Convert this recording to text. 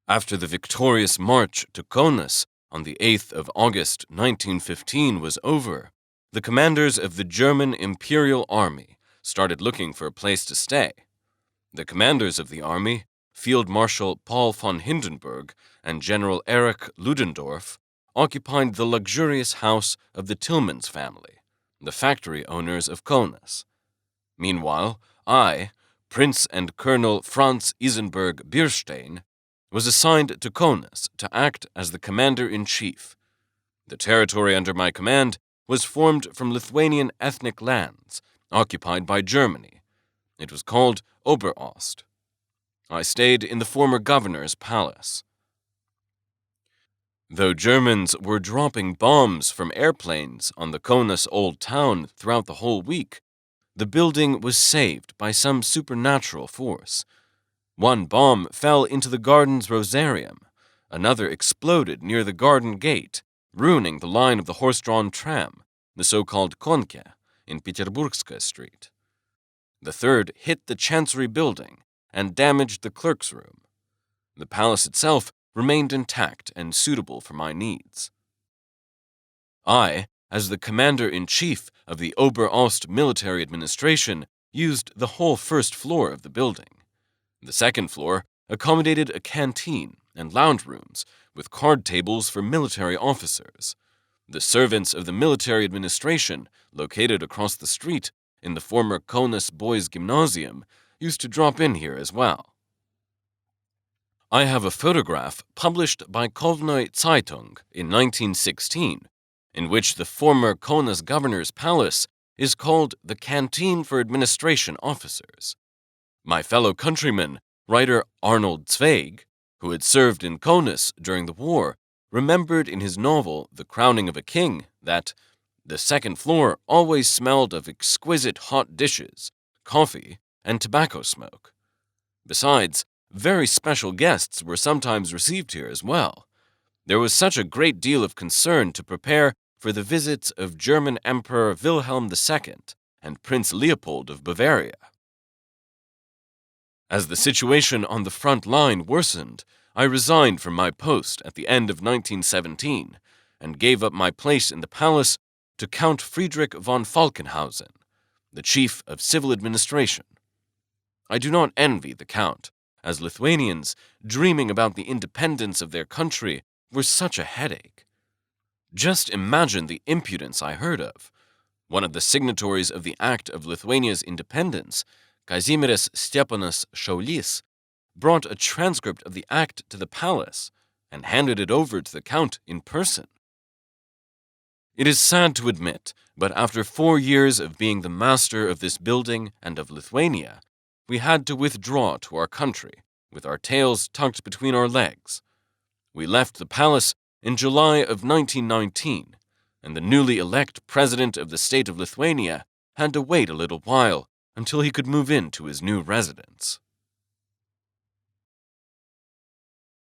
After the victorious march to Kaunas on the 8th of August 1915 was over, the commanders of the German Imperial Army started looking for a place to stay. The commanders of the army, Field Marshal Paul von Hindenburg and General Erich Ludendorff, occupied the luxurious house of the Tillmans family, the factory owners of Kaunas. Meanwhile, I, Prince and Colonel Franz Isenberg Bierstein, was assigned to Kaunas to act as the commander-in-chief. The territory under my command was formed from Lithuanian ethnic lands occupied by Germany. It was called Ober. I stayed in the former governor's palace. Though Germans were dropping bombs from airplanes on the Kaunas old town throughout the whole week, the building was saved by some supernatural force. One bomb fell into the garden's rosarium, another exploded near the garden gate, ruining the line of the horse-drawn tram, the so-called Konke, in Peterburgska Street. The third hit the Chancery building and damaged the clerk's room. The palace itself remained intact and suitable for my needs. I, as the commander-in-chief of the Ober military administration, used the whole first floor of the building. The second floor accommodated a canteen and lounge rooms with card tables for military officers. The servants of the military administration, located across the street in the former Kaunas Boys' Gymnasium, used to drop in here as well. I have a photograph published by Kovnoi Zeitung in 1916, in which the former Kaunas governor's palace is called the Canteen for Administration Officers. My fellow countryman, writer Arnold Zweig, who had served in Kaunas during the war, remembered in his novel The Crowning of a King that the second floor always smelled of exquisite hot dishes, coffee, and tobacco smoke. Besides, very special guests were sometimes received here as well. There was such a great deal of concern to prepare for the visits of German Emperor Wilhelm II and Prince Leopold of Bavaria. As the situation on the front line worsened, I resigned from my post at the end of 1917 and gave up my place in the palace to Count Friedrich von Falkenhausen, the chief of civil administration. I do not envy the Count, as Lithuanians, dreaming about the independence of their country, were such a headache. Just imagine the impudence I heard of. One of the signatories of the Act of Lithuania's independence, Kazimieras Stepanas Šaulys, brought a transcript of the act to the palace and handed it over to the Count in person. It is sad to admit, but after 4 years of being the master of this building and of Lithuania, we had to withdraw to our country, with our tails tucked between our legs. We left the palace in July of 1919, and the newly elected president of the state of Lithuania had to wait a little while until he could move into his new residence.